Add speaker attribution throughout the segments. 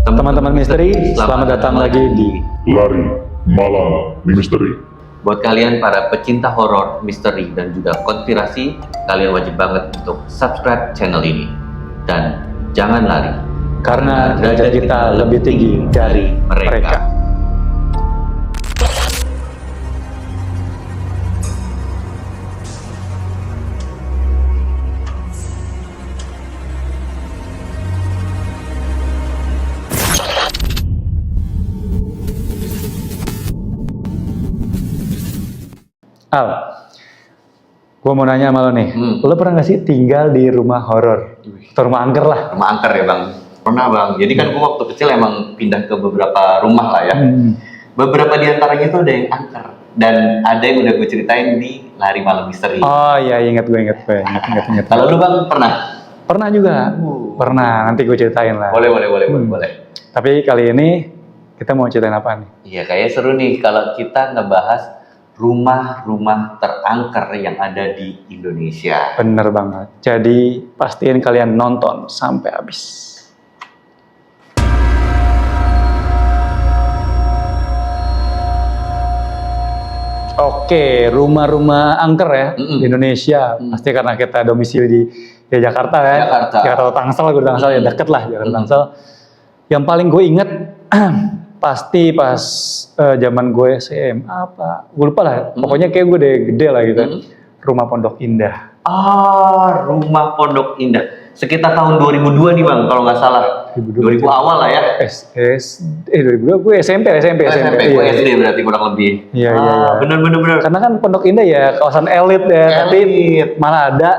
Speaker 1: Teman-teman misteri, selamat datang lagi di
Speaker 2: Lari Malam Misteri.
Speaker 3: Buat kalian para pecinta horor, misteri, dan juga konspirasi, kalian wajib banget untuk subscribe channel ini. Dan jangan lari,
Speaker 1: karena derajat kita lebih tinggi dari mereka. Al, gue mau nanya sama lo nih, lo pernah gak sih tinggal di rumah horor? Atau rumah angker lah?
Speaker 3: Rumah angker ya bang? Pernah bang, jadi kan gue waktu kecil emang pindah ke beberapa rumah lah ya. Beberapa diantaranya itu ada yang angker. Dan ada yang udah gue ceritain di Lari Malam Misteri.
Speaker 1: Oh iya, inget gue.
Speaker 3: Kalau lu bang, pernah?
Speaker 1: Pernah juga, pernah, nanti gue ceritain lah.
Speaker 3: Boleh.
Speaker 1: Tapi kali ini, kita mau ceritain apa nih?
Speaker 3: Iya, kayaknya seru nih kalau kita ngebahas rumah-rumah terangker yang ada di Indonesia.
Speaker 1: Bener banget, jadi pastiin kalian nonton sampai habis. Oke, rumah-rumah angker ya di Indonesia. Pasti karena kita domisili di Jakarta ya. Jakarta Tangsel, gue Tangsel ya deket lah Jakarta Tangsel. Yang paling gue inget pasti pas zaman gue SMA apa, gue lupa lah. Pokoknya kayak gue udah gede lah gitu. Rumah Pondok Indah.
Speaker 3: Ah, Rumah Pondok Indah. Sekitar tahun 2002 nih bang, kalau nggak salah. 2000 awal lah ya.
Speaker 1: 2002 gue SMP.
Speaker 3: Gue SD berarti kurang lebih.
Speaker 1: Iya.
Speaker 3: Bener.
Speaker 1: Karena kan Pondok Indah ya kawasan elit ya, tapi malah ada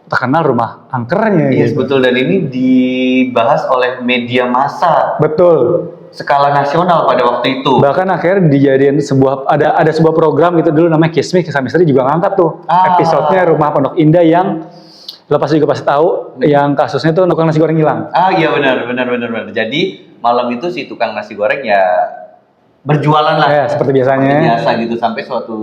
Speaker 1: terkenal rumah angkernya.
Speaker 3: Yes,
Speaker 1: gitu.
Speaker 3: betul. Dan ini dibahas oleh media massa.
Speaker 1: Betul.
Speaker 3: Skala nasional pada waktu itu.
Speaker 1: Bahkan akhirnya dijadiin ada sebuah program gitu dulu namanya Kismi, Kisah Misteri juga ngangkat tuh episodenya Rumah Pondok Indah yang lepas juga pasti tahu yang kasusnya tuh tukang nasi goreng hilang.
Speaker 3: Ah iya benar. Jadi malam itu si tukang nasi goreng ya berjualan lah.
Speaker 1: Ya, seperti biasanya.
Speaker 3: Seperti biasa gitu sampai suatu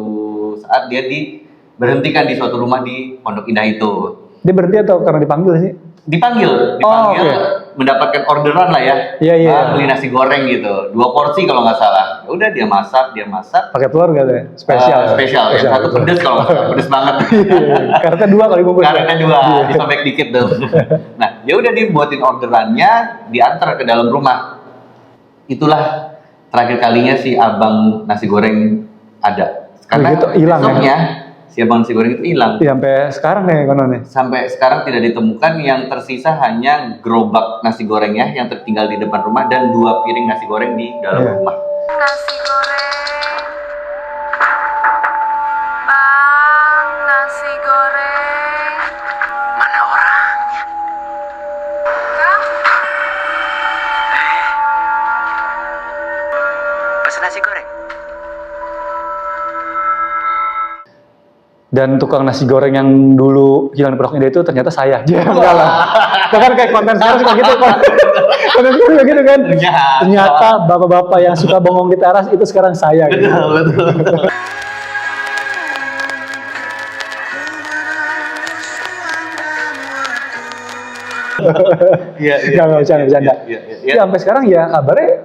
Speaker 3: saat dia diberhentikan di suatu rumah di Pondok Indah itu.
Speaker 1: Dia berhenti atau karena dipanggil sih?
Speaker 3: Dipanggil,
Speaker 1: okay.
Speaker 3: Mendapatkan orderan lah ya.
Speaker 1: Iya.
Speaker 3: Beli nasi goreng gitu, 2 porsi kalau nggak salah. Ya udah dia masak.
Speaker 1: Pakai telur nggak tuh? Spesial.
Speaker 3: Ya. Satu pedes kalau nggak salah, pedes banget.
Speaker 1: Karena 2 kali bungkus.
Speaker 3: Karena 2, disobek dikit tuh. Nah, ya udah dibuatin orderannya, diantar ke dalam rumah. Itulah terakhir kalinya si abang nasi goreng ada. Karena
Speaker 1: gitu, hilang
Speaker 3: besoknya si abang nasi goreng itu hilang.
Speaker 1: Iya, sampai sekarang nih kononnya.
Speaker 3: Sampai sekarang tidak ditemukan, yang tersisa hanya gerobak nasi gorengnya yang tertinggal di depan rumah dan 2 piring nasi goreng di dalam rumah.
Speaker 4: Nasi goreng, bang, nasi goreng. Mana orangnya? Kang? Pesan nasi goreng.
Speaker 1: Dan tukang nasi goreng yang dulu hilang di Pondok Indah itu ternyata saya. Dia enggak lah. Itu kan kayak konten sekarang suka gitu. Konten sekarang suka gitu kan. Ternyata bapak-bapak yang suka bongong di teras itu sekarang saya. Gitu.
Speaker 3: Betul. Iya.
Speaker 1: Jangan bercanda. Ya, sampai sekarang ya kabarnya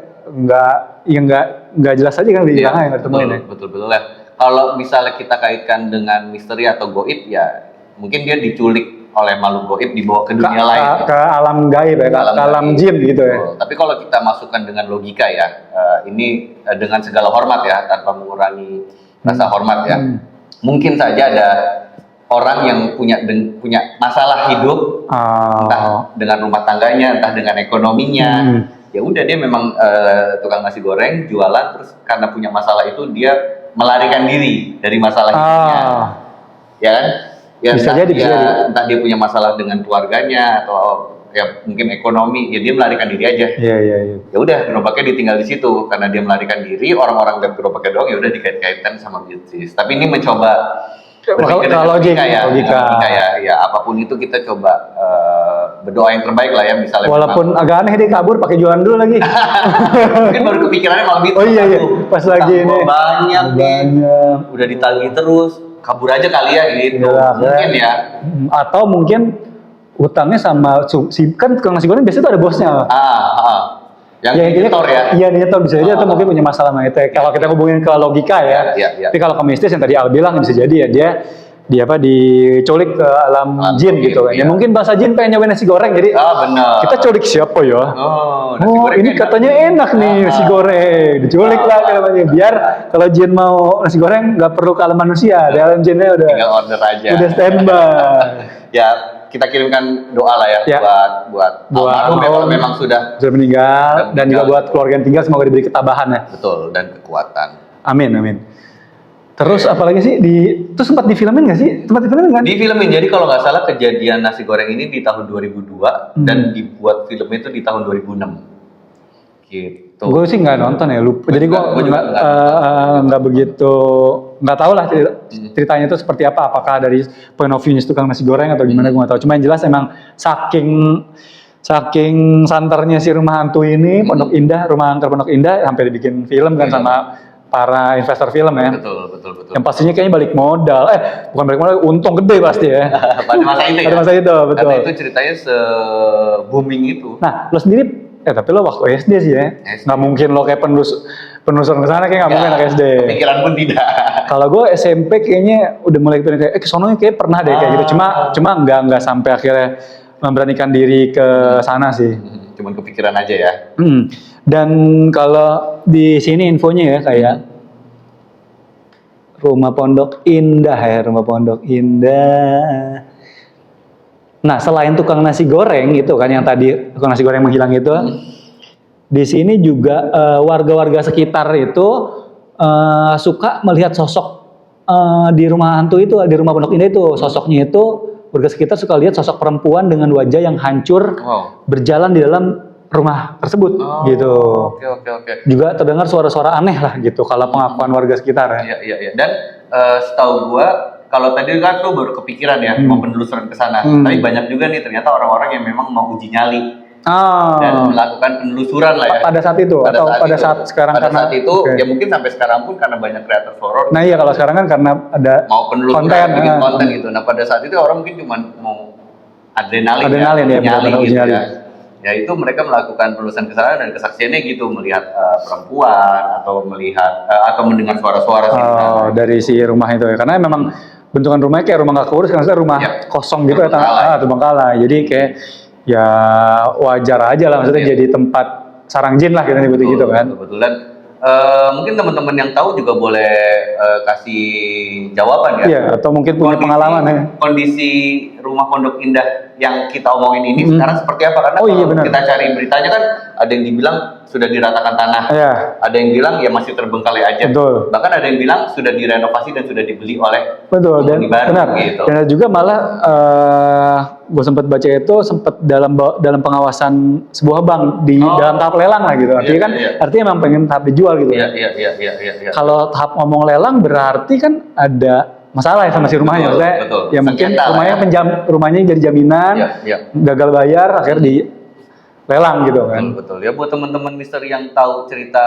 Speaker 1: nggak jelas aja kan di tengah yang ditemuin ya.
Speaker 3: Betul lah. Kalau misalnya kita kaitkan dengan misteri atau goib ya mungkin dia diculik oleh makhluk goib dibawa ke dunia lain.
Speaker 1: Ke alam gaib ya, ke alam jin gitu ya.
Speaker 3: Tapi kalau kita masukkan dengan logika ya, ini dengan segala hormat ya, tanpa mengurangi rasa hormat ya. Mungkin saja ada orang yang punya masalah hidup, entah dengan rumah tangganya, entah dengan ekonominya. Ya udah dia memang tukang nasi goreng, jualan, terus karena punya masalah itu dia melarikan diri dari masalah hidupnya, ya kan? Ya, bisa jadi. Entah dia punya masalah dengan keluarganya atau ya mungkin ekonomi, ya dia melarikan diri aja. Iya. Ya udah gerobaknya ditinggal di situ karena dia melarikan diri, orang-orang lihat gerobaknya doang ya udah dikait-kaitkan sama bisnis. Tapi ini mencoba logika ya, apapun itu kita coba berdoa yang terbaik lah ya, misalnya.
Speaker 1: Walaupun agak aneh dia kabur pakai jualan dulu lagi.
Speaker 3: Mungkin baru kepikirannya malam itu.
Speaker 1: Oh iya. Pas lagi ini
Speaker 3: banyak. Udah ditagih terus, kabur aja kali ya gitu. Mungkin ya.
Speaker 1: Atau mungkin utangnya sama kan tukang nasi goreng biasanya tuh ada bosnya.
Speaker 3: Yang
Speaker 1: ya,
Speaker 3: nyetor ya.
Speaker 1: Iya, nyetor bisa jadi atau mungkin punya masalah sama itu. Kalau kita hubungin ke logika ya.
Speaker 3: Iya.
Speaker 1: Tapi kalau ke mistis yang tadi Al bilang bisa jadi ya dia diculik ke alam jin gitu kan. Ya
Speaker 3: iya.
Speaker 1: mungkin bahasa jin pengen nyobain nasi goreng jadi
Speaker 3: Benar.
Speaker 1: kita culik siapa ya?
Speaker 3: Nasi goreng
Speaker 1: Ini
Speaker 3: enak.
Speaker 1: katanya enak nih nasi goreng. Diculik lah namanya. Biar kalau jin mau nasi goreng nggak perlu ke alam manusia. Di alam jinnya udah
Speaker 3: Tinggal order aja.
Speaker 1: udah standby.
Speaker 3: Ya, kita kirimkan doa lah ya,
Speaker 1: Ya.
Speaker 3: buat almarhum ya, kalau memang sudah
Speaker 1: meninggal dan juga buat keluarga yang tinggal semoga diberi ketabahan ya.
Speaker 3: betul dan kekuatan.
Speaker 1: Amin. Terus apalagi sih itu sempat difilmin nggak sih? Sempat difilmin kan?
Speaker 3: Di filmin, jadi kalau nggak salah kejadian nasi goreng ini di tahun 2002 dan dibuat film itu di tahun 2006. Gitu.
Speaker 1: Gue sih nggak nonton ya, lupa. Jadi gue
Speaker 3: juga
Speaker 1: nggak begitu nggak tahu lah ceritanya itu seperti apa. Apakah dari point of view tukang nasi goreng atau gimana gue nggak tahu. Cuma yang jelas emang saking santernya si rumah hantu ini, rumah angker Pondok Indah sampai dibikin film kan sama para investor film ya.
Speaker 3: Betul.
Speaker 1: Yang pastinya kayaknya balik modal. Bukan balik modal, untung gede pasti ya.
Speaker 3: Pada masa itu ya.
Speaker 1: Pada masa itu, betul.
Speaker 3: Karena itu ceritanya se-booming itu.
Speaker 1: Nah, lo sendiri, tapi lo waktu SD sih ya.
Speaker 3: SD.
Speaker 1: Nggak mungkin lo kayak penelusuran ke sana kayak nggak mungkin anak SD.
Speaker 3: Pikiran pun tidak.
Speaker 1: Kalau gue SMP kayaknya udah mulai kayak kesononya kayak pernah deh kayak gitu. Cuma nggak sampai akhirnya memberanikan diri ke sana sih.
Speaker 3: Cuman kepikiran aja ya.
Speaker 1: Dan kalau di sini infonya ya kayak Rumah Pondok Indah ya, Rumah Pondok Indah. Nah, selain tukang nasi goreng itu kan yang tadi tukang nasi goreng menghilang itu, di sini juga warga-warga sekitar itu suka melihat sosok di rumah hantu itu, di Rumah Pondok Indah itu, sosoknya itu warga sekitar suka lihat sosok perempuan dengan wajah yang hancur berjalan di dalam rumah tersebut gitu.
Speaker 3: Oke.
Speaker 1: Juga terdengar suara-suara aneh lah gitu kalau pengakuan warga sekitar ya.
Speaker 3: Iya. Dan setahu gua kalau tadi kan tuh baru kepikiran ya mau penelusuran ke sana. Tapi banyak juga nih ternyata orang-orang yang memang mau uji nyali. Dan melakukan penelusuran lah ya.
Speaker 1: Pada saat itu pada saat sekarang
Speaker 3: pada
Speaker 1: karena
Speaker 3: saat itu ya mungkin sampai sekarang pun karena banyak kreator horor.
Speaker 1: Nah iya kalau sekarang kan karena ada
Speaker 3: mau penelusuran bikin konten gitu. Nah pada saat itu orang mungkin cuma mau adrenalin ya, nyali gitu ya. Ya itu mereka melakukan penelusuran ke sana dan kesaksiannya gitu melihat perempuan atau melihat atau mendengar suara-suara
Speaker 1: dari si rumah itu ya. Karena memang bentukan rumahnya kayak rumah nggak keurus karena rumah kosong gitu terbengkalai. Jadi kayak ya wajar aja lah maksudnya jadi tempat sarang jin lah kita nyebut gitu kan.
Speaker 3: Betul. Dan mungkin teman-teman yang tahu juga boleh kasih jawaban ya.
Speaker 1: Iya, atau mungkin punya pengalaman ya.
Speaker 3: Kondisi Rumah Pondok Indah yang kita omongin ini sekarang seperti apa? Karena kalau kita cari beritanya kan ada yang dibilang sudah diratakan tanah, ada yang bilang ya masih terbengkalai aja.
Speaker 1: Betul.
Speaker 3: Bahkan ada yang bilang sudah direnovasi dan sudah dibeli oleh
Speaker 1: dan
Speaker 3: baru,
Speaker 1: benar.
Speaker 3: Gitu.
Speaker 1: Dan juga malah gue sempat baca itu sempat dalam pengawasan sebuah bank di dalam tahap lelang lah gitu. Artinya artinya memang pengen tahap dijual gitu.
Speaker 3: Iya.
Speaker 1: Kalau tahap ngomong lelang berarti kan ada masalah ya sama si rumahnya.
Speaker 3: Betul.
Speaker 1: Ya mungkin rumahnya jadi jaminan, gagal bayar akhirnya di lelang gitu kan.
Speaker 3: Betul. Ya buat teman-teman misteri yang tahu cerita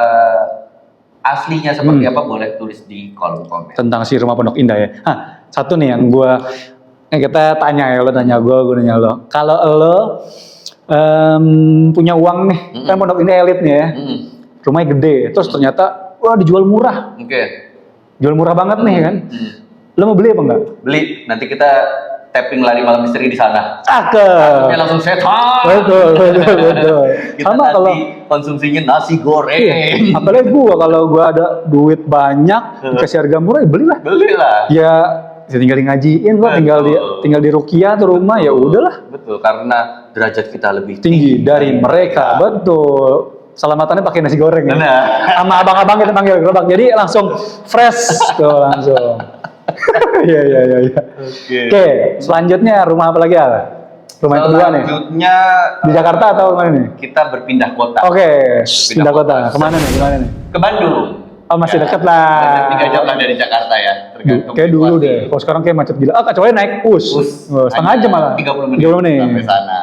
Speaker 3: aslinya seperti apa boleh tulis di kolom komen.
Speaker 1: Tentang si Rumah Pondok Indah ya. Satu nih yang kita tanya ya, lo tanya gue nanya lo. Kalau lo punya uang nih, kan Pondok Indah elit nih ya. Rumahnya gede, terus ternyata dijual murah. Jual murah banget nih kan. Lo mau beli apa enggak?
Speaker 3: Beli. Nanti kita tapping Lari Malam Misteri di sana.
Speaker 1: Cakep.
Speaker 3: Langsung setan.
Speaker 1: Betul.
Speaker 3: Kita
Speaker 1: Sama kalau
Speaker 3: konsumsinya nasi goreng.
Speaker 1: Iya. Apalagi kalau gua ada duit banyak dikasih harga murah, ya belilah. Ya tinggal ngajiin gua, tinggal di ruqyah tuh rumah ya udahlah.
Speaker 3: Betul, karena derajat kita lebih
Speaker 1: tinggi dari mereka. Betul. Selamatannya pakai nasi goreng ya. Sama abang-abang kita panggil gerobak. Jadi langsung fresh tuh langsung. Iya. Oke, selanjutnya rumah apa lagi ya? Rumah yang kedua nih.
Speaker 3: Selanjutnya
Speaker 1: di Jakarta atau mana nih?
Speaker 3: Kita berpindah kota.
Speaker 1: Oke, pindah kota. Kemana nih?
Speaker 3: Ke Bandung.
Speaker 1: Oh masih dekat lah.
Speaker 3: 3 jam lah dari Jakarta ya. Tergantung
Speaker 1: kayak dulu deh. Kalau sekarang kayak macet gila. Kecuali naik bus. Setengah jam malah.
Speaker 3: 30 menit. Sampai sana.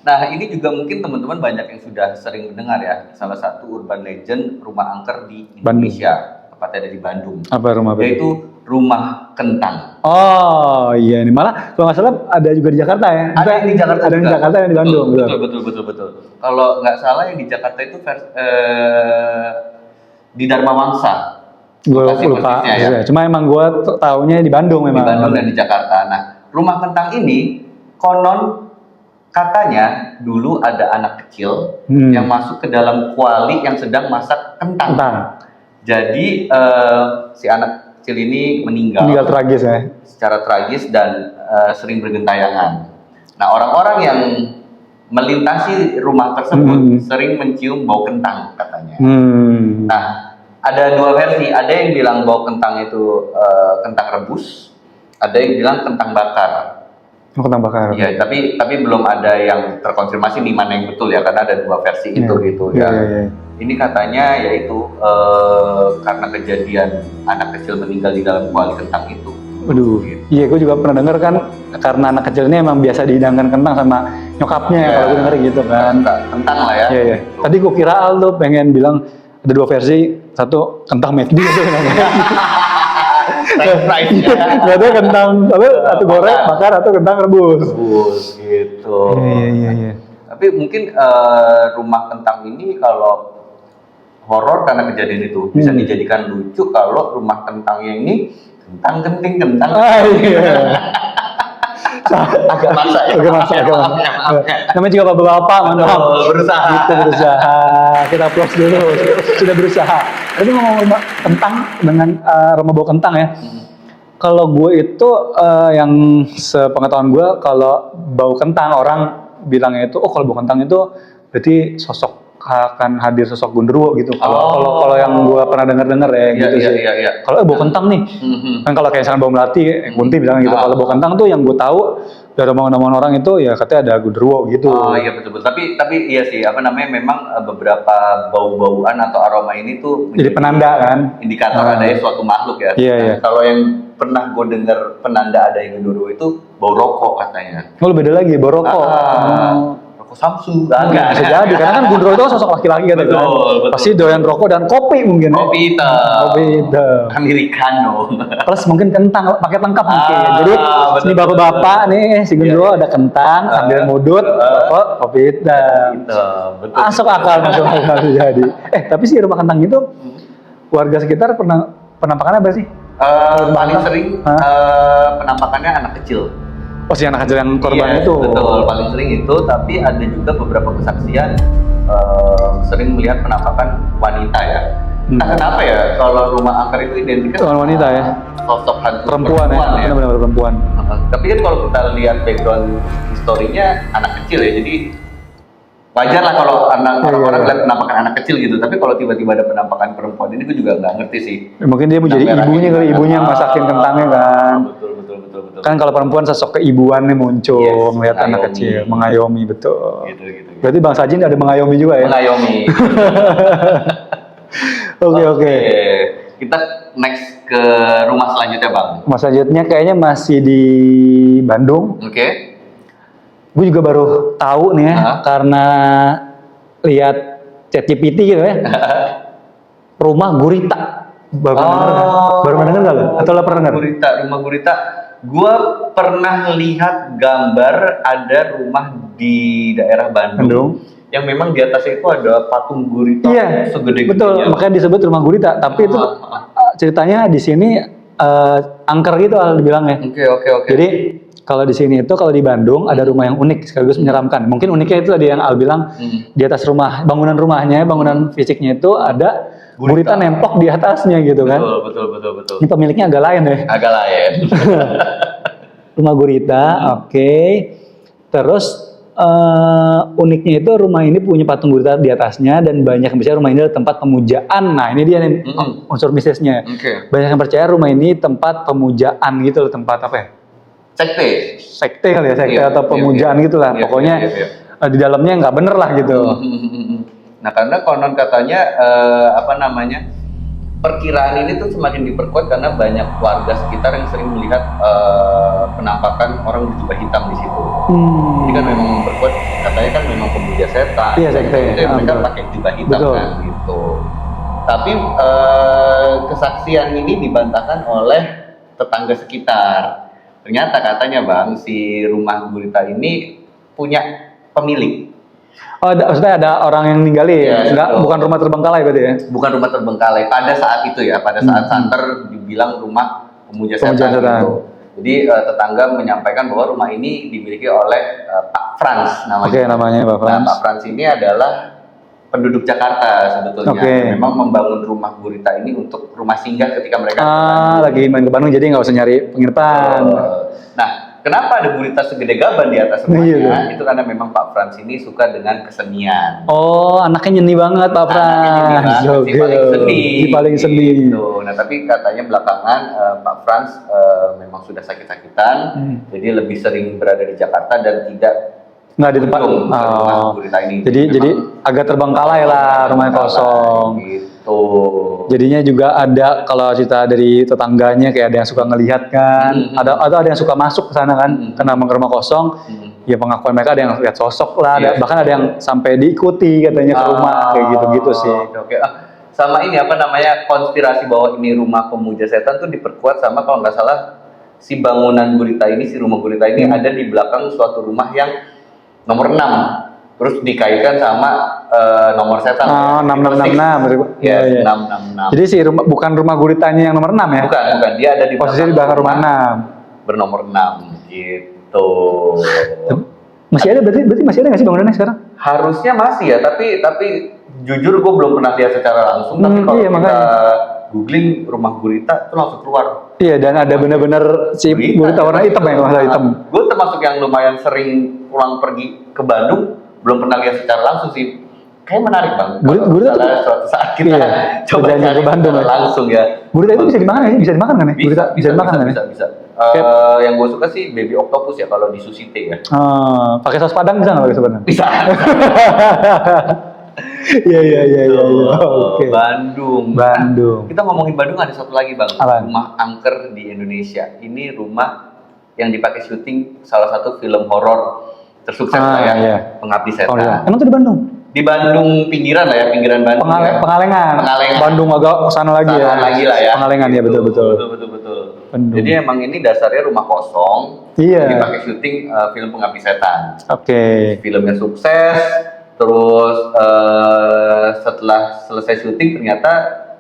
Speaker 3: Nah ini juga mungkin teman-teman banyak yang sudah sering mendengar ya. Salah satu urban legend rumah angker di Indonesia. Tepatnya ada di Bandung.
Speaker 1: Apa rumah?
Speaker 3: Yaitu rumah kentang.
Speaker 1: Oh iya, ini malah kalau nggak salah ada juga di Jakarta ya.
Speaker 3: Ada yang di Jakarta
Speaker 1: ada yang di
Speaker 3: juga.
Speaker 1: Jakarta, yang di Bandung.
Speaker 3: Betul. Kalau nggak salah yang di Jakarta itu di Dharma Wangsa.
Speaker 1: Gue
Speaker 3: Lokasi
Speaker 1: lupa.
Speaker 3: persisnya ya.
Speaker 1: Cuma emang gue taunya di Bandung memang.
Speaker 3: Di Bandung dan di Jakarta. Nah, rumah kentang ini konon katanya dulu ada anak kecil yang masuk ke dalam kuali yang sedang masak kentang. Jadi si anak kecil ini meninggal
Speaker 1: tragis ya.
Speaker 3: secara tragis dan sering bergentayangan. Nah, orang-orang yang melintasi rumah tersebut sering mencium bau kentang katanya. Nah, ada dua versi. Ada yang bilang bau kentang itu kentang rebus, ada yang bilang kentang bakar.
Speaker 1: Kentang bakar.
Speaker 3: Iya, tapi belum ada yang terkonfirmasi di mana yang betul ya, karena ada dua versi itu gitu ya. Ini katanya yaitu karena kejadian anak kecil meninggal di dalam kuali kentang itu.
Speaker 1: Waduh,
Speaker 3: Gitu.
Speaker 1: iya gue juga pernah denger kan, karena anak kecil ini emang biasa dihidangkan kentang sama nyokapnya kalau gue denger gitu kan.
Speaker 3: Kentang lah ya.
Speaker 1: Iya. Tadi gue kira Al tuh pengen bilang ada dua versi, satu kentang McD gitu namanya. Gak ada kentang, atau goreng, bakar, atau kentang rebus.
Speaker 3: Rebus gitu.
Speaker 1: Iya.
Speaker 3: Tapi mungkin rumah kentang ini kalau horor karena kejadian itu bisa dijadikan lucu kalau rumah kentangnya ini kentang.
Speaker 1: Iya.
Speaker 3: Agak maksa ya.
Speaker 1: Maaf. Namanya juga bapak-bapak, maaf.
Speaker 3: Berusaha.
Speaker 1: Gitu, berusaha. Kita applause dulu. Sudah berusaha. Tapi ngomong rumah kentang dengan rumah bau kentang ya. Kalau gue itu yang sepengetahuan gue, kalau bau kentang orang bilangnya itu, kalau bau kentang itu berarti sosok akan hadir sosok Gundurwo gitu. Kalau yang gue pernah dengar ya gitu sih.
Speaker 3: Iya.
Speaker 1: Kalau bau kentang nih, kan kalau kayak misalkan bau melati, Kunti bilang gitu. Kalau bau kentang tuh yang gue tahu dari omongan-omongan orang itu ya katanya ada Gundurwo gitu.
Speaker 3: Oh iya betul. Tapi iya sih, memang beberapa bau-bauan atau aroma ini tuh
Speaker 1: Jadi penanda kan,
Speaker 3: indikator adanya suatu makhluk ya.
Speaker 1: Iya.
Speaker 3: Kalau yang pernah gue dengar penanda adanya Gundurwo itu bau rokok katanya.
Speaker 1: Oh beda lagi, bau rokok.
Speaker 3: Rokok Samsu.
Speaker 1: Bisa jadi, karena kan Gundurwo itu sosok laki-laki kan.
Speaker 3: Betul.
Speaker 1: Pasti doyan rokok dan kopi mungkin.
Speaker 3: Kopi hitam. Americano.
Speaker 1: Plus mungkin kentang, paket lengkap mungkin. Jadi
Speaker 3: betul,
Speaker 1: ini bapak-bapak nih, si Gundurwo ada kentang, sambil mudut, rokok, kopi hitam.
Speaker 3: Betul.
Speaker 1: Masuk akal jadi. Tapi si rumah kentang itu warga sekitar penampakannya apa sih?
Speaker 3: Paling sering penampakannya anak kecil.
Speaker 1: Oh, si anak kecil yang korban
Speaker 3: Iya,
Speaker 1: itu.
Speaker 3: Betul, paling sering itu. Tapi ada juga beberapa kesaksian sering melihat penampakan wanita ya. Entah kenapa ya, kalau rumah angker itu identiknya
Speaker 1: Soal wanita ya.
Speaker 3: sosok hantu
Speaker 1: Perempuan ya. Benar-benar perempuan.
Speaker 3: Tapi kan kalau kita lihat background historinya anak kecil ya, jadi wajar lah kalau orang-orang lihat penampakan anak kecil gitu. Tapi kalau tiba-tiba ada penampakan perempuan ini, gue juga nggak ngerti sih.
Speaker 1: Mungkin dia mau jadi ibunya kali, ibunya yang masakin kentangnya kan.
Speaker 3: Betul.
Speaker 1: Kan kalau perempuan sosok keibuan nih muncul, melihat anak kecil, mengayomi, betul.
Speaker 3: Gitu.
Speaker 1: Berarti Bang Sajin ada mengayomi juga ya?
Speaker 3: Mengayomi.
Speaker 1: Oke.
Speaker 3: Kita next ke rumah selanjutnya, Bang.
Speaker 1: Rumah selanjutnya kayaknya masih di Bandung.
Speaker 3: Oke.
Speaker 1: Gue juga baru tahu nih ya, karena lihat ChatGPT gitu ya. Rumah Gurita. Baru pernah dengar nggak lo? Atau lo pernah dengar?
Speaker 3: Rumah Gurita. Gue pernah lihat gambar ada rumah di daerah Bandung. Yang memang di atasnya itu ada patung gurita segede
Speaker 1: betul. Makanya disebut rumah gurita. Tapi itu ceritanya di sini angker gitu dibilangnya.
Speaker 3: Oke.
Speaker 1: Jadi kalau di sini itu, kalau di Bandung ada rumah yang unik sekaligus menyeramkan. Mungkin uniknya itu tadi yang Al bilang, di atas rumah, bangunan rumahnya, bangunan fisiknya itu ada gurita nempok di atasnya gitu kan.
Speaker 3: Betul.
Speaker 1: Ini pemiliknya agak lain ya.
Speaker 3: Agak lain.
Speaker 1: Rumah gurita, oke. Terus uniknya itu rumah ini punya patung gurita di atasnya, dan banyak yang percaya rumah ini adalah tempat pemujaan. Nah ini dia nih unsur mistisnya. Banyak yang percaya rumah ini tempat pemujaan gitu loh, tempat apa ya? Sekte kali ya, sekte atau pemujaan gitulah. Pokoknya di dalamnya nggak bener lah gitu.
Speaker 3: Nah karena konon katanya perkiraan ini tuh semakin diperkuat karena banyak warga sekitar yang sering melihat penampakan orang berjubah hitam di situ. Jadi kan memang memperkuat, katanya kan memang pemuja setan.
Speaker 1: Iya, sekte.
Speaker 3: Itu yang mereka pakai jubah hitam kan gitu. Tapi kesaksian ini dibantahkan oleh tetangga sekitar. Ternyata katanya Bang, si rumah gurita ini punya pemilik.
Speaker 1: Oh, maksudnya ada orang yang ninggalin,
Speaker 3: Iya, betul.
Speaker 1: bukan rumah terbengkalai berarti ya?
Speaker 3: Bukan rumah terbengkalai pada saat itu ya, pada saat santer dibilang rumah pemuja setan gitu. Jadi tetangga menyampaikan bahwa rumah ini dimiliki oleh Pak Frans namanya.
Speaker 1: Oke, namanya Pak Frans.
Speaker 3: Nah, Pak Frans ini adalah penduduk Jakarta sebetulnya.
Speaker 1: Oke.
Speaker 3: Memang membangun rumah gurita ini untuk rumah singgah ketika mereka ke
Speaker 1: Ah,
Speaker 3: Bandung.
Speaker 1: lagi main ke Bandung jadi nggak usah nyari penginapan.
Speaker 3: Nah, kenapa ada gurita segede gaban di atas rumahnya?
Speaker 1: Iya.
Speaker 3: Itu karena memang Pak Frans ini suka dengan kesenian.
Speaker 1: Oh, anaknya nyeni banget Pak Frans.
Speaker 3: Si paling seni.
Speaker 1: Si paling seni.
Speaker 3: Gitu. Nah, tapi katanya belakangan Pak Frans memang sudah sakit-sakitan, jadi lebih sering berada di Jakarta dan tidak
Speaker 1: Nggak di tempat.
Speaker 3: berkunjung ke rumah
Speaker 1: Oh.
Speaker 3: gurita ini.
Speaker 1: Jadi agak terbengkalai lah, rumahnya kosong.
Speaker 3: Gitu.
Speaker 1: Jadinya juga ada kalau cerita dari tetangganya kayak ada yang suka ngelihat kan, ada yang suka masuk ke sana kan, karena emang rumah kosong. Ya pengakuan mereka ada yang lihat sosok lah,
Speaker 3: Iya.
Speaker 1: bahkan ada yang sampai diikuti katanya ke rumah kayak gitu-gitu sih.
Speaker 3: Oke. Sama ini apa namanya, konspirasi bahwa ini rumah pemuja setan tuh diperkuat sama kalau nggak salah si bangunan gurita ini, si rumah gurita ini ada di belakang suatu rumah yang nomor 6. Terus dikaitkan sama nomor setan.
Speaker 1: Oh, 6666.
Speaker 3: Ya,
Speaker 1: Iya, iya.
Speaker 3: 666.
Speaker 1: Jadi si rumah bukan rumah guritanya yang nomor 6 ya?
Speaker 3: Bukan, dia ada di
Speaker 1: Posisi di belakang rumah 6.
Speaker 3: bernomor 6 gitu.
Speaker 1: Masih ada berarti masih ada nggak sih bangunannya sekarang?
Speaker 3: Harusnya masih ya, tapi jujur gue belum pernah lihat secara langsung. Tapi kalau
Speaker 1: iya,
Speaker 3: kita
Speaker 1: makanya.
Speaker 3: googling rumah gurita itu langsung keluar.
Speaker 1: Iya, dan ada bener-bener si gurita warna hitam ya, warna hitam.
Speaker 3: Gue termasuk yang lumayan sering pulang pergi ke Bandung, belum pernah lihat secara langsung sih. Kayak menarik Bang.
Speaker 1: Gurita tuh-
Speaker 3: Kalau suatu saat kita
Speaker 1: Iya,
Speaker 3: coba
Speaker 1: perjalanan
Speaker 3: cari
Speaker 1: ke Bandung
Speaker 3: secara
Speaker 1: ya.
Speaker 3: langsung ya.
Speaker 1: Gurita itu bisa dimakan ya? Bisa dimakan kan ya? Gurita bisa dimakan kan ya?
Speaker 3: Bisa. Yang gue suka sih baby octopus ya kalau di sushi teh ya.
Speaker 1: Pakai saus padang bisa nggak pakai saus padang?
Speaker 3: Bisa.
Speaker 1: Iya. Oke.
Speaker 3: Bandung. Kita ngomongin Bandung, ada satu lagi Bang.
Speaker 1: Apaan?
Speaker 3: Rumah angker di Indonesia. Ini rumah yang dipakai syuting salah satu film horor tersukses lah ya.
Speaker 1: Iya.
Speaker 3: Pengabdi
Speaker 1: Oh,
Speaker 3: Setan.
Speaker 1: iya. Emang tuh di Bandung?
Speaker 3: Di Bandung pinggiran lah ya, pinggiran Bandung. ya.
Speaker 1: Pengalengan. Bandung agak sana lagi ya.
Speaker 3: Sana lagi lah ya.
Speaker 1: Pengalengan ya,
Speaker 3: Gitu.
Speaker 1: betul.
Speaker 3: Betul.
Speaker 1: Bandung.
Speaker 3: Jadi emang ini dasarnya rumah kosong.
Speaker 1: Iya.
Speaker 3: Dipakai syuting film Pengabdi Setan.
Speaker 1: Oke.
Speaker 3: Filmnya sukses, terus setelah selesai syuting ternyata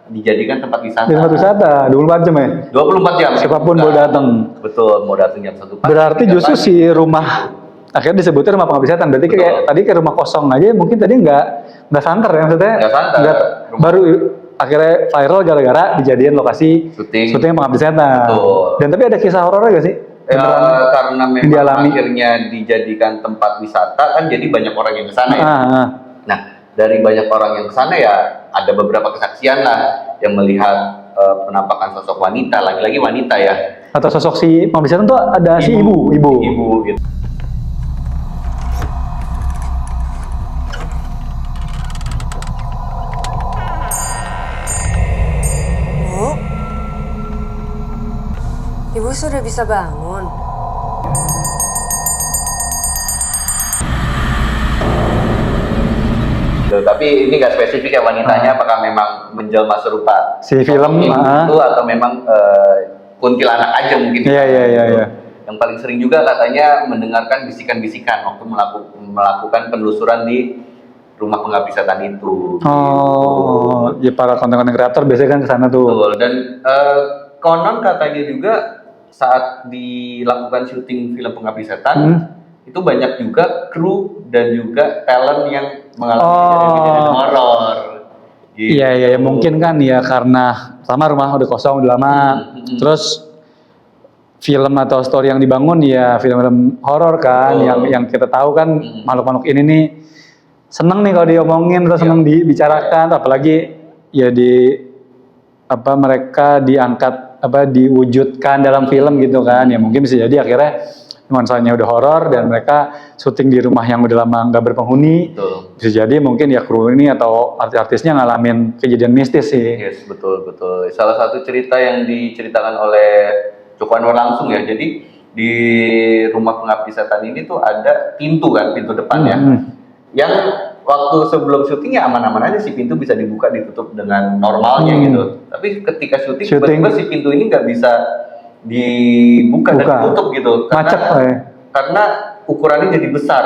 Speaker 3: dijadikan tempat wisata.
Speaker 1: Di tempat wisata 24 jam ya.
Speaker 3: 24 jam.
Speaker 1: Siapapun
Speaker 3: Buka.
Speaker 1: boleh datang.
Speaker 3: Betul, mau datang jam 1 pagi.
Speaker 1: Berarti
Speaker 3: jam
Speaker 1: justru
Speaker 3: pagi.
Speaker 1: si rumah akhirnya disebutnya rumah pengabdi setan. Berarti kayak
Speaker 3: Betul.
Speaker 1: tadi kayak rumah kosong aja mungkin tadi nggak santer ya maksudnya.
Speaker 3: Nggak santer. Rumah-
Speaker 1: Baru akhirnya viral gara-gara dijadiin lokasi
Speaker 3: Syuting.
Speaker 1: pengabdi setan.
Speaker 3: Betul.
Speaker 1: Dan tapi ada kisah horornya gak sih?
Speaker 3: Ya, karena memang
Speaker 1: dialami.
Speaker 3: akhirnya dijadikan tempat wisata kan jadi banyak orang yang ke sana ya.
Speaker 1: Ah.
Speaker 3: Nah, dari banyak orang yang ke sana ya ada beberapa kesaksian lah yang melihat penampakan sosok wanita, lagi-lagi wanita ya.
Speaker 1: Atau sosok si pengabdi setan tuh ada si ibu.
Speaker 3: Ibu gitu.
Speaker 5: Bu, Ibu sudah bisa bangun.
Speaker 3: Tapi ini nggak spesifik ya wanitanya, apakah memang menjelma serupa
Speaker 1: Si film,
Speaker 3: ibu itu atau memang kuntilanak aja mungkin.
Speaker 1: Iya.
Speaker 3: Yang paling sering juga katanya mendengarkan bisikan-bisikan waktu melakukan penelusuran di rumah pengabdi setan itu.
Speaker 1: Oh, ya para konten-konten kreator biasanya kan ke sana tuh.
Speaker 3: Betul. Dan konon katanya juga saat dilakukan syuting film pengabdi setan itu banyak juga kru dan juga talent yang mengalami kejadian-kejadian horor. Gitu.
Speaker 1: Iya, mungkin kan ya karena pertama rumah udah kosong udah lama, terus film atau story yang dibangun ya film-film horor kan, yang kita tahu kan makhluk-makhluk ini nih seneng nih kalau diomongin atau seneng dibicarakan, apalagi ya mereka diangkat diwujudkan dalam film gitu kan, ya mungkin bisa jadi akhirnya nuansanya udah horor dan mereka syuting di rumah yang udah lama nggak berpenghuni.
Speaker 3: Betul.
Speaker 1: Bisa jadi mungkin ya kru ini atau artis-artisnya ngalamin kejadian mistis sih.
Speaker 3: Yes, betul. Salah satu cerita yang diceritakan oleh Joko Anwar langsung ya. Jadi di rumah pengabdi setan ini tuh ada pintu kan, pintu depannya. Yang waktu sebelum syuting ya aman-aman aja, si pintu bisa dibuka ditutup dengan normalnya gitu. Tapi ketika syuting tiba-tiba si pintu ini nggak bisa dibuka dan
Speaker 1: Buka.
Speaker 3: ditutup gitu.
Speaker 1: Macet, ya.
Speaker 3: Karena ukurannya jadi besar.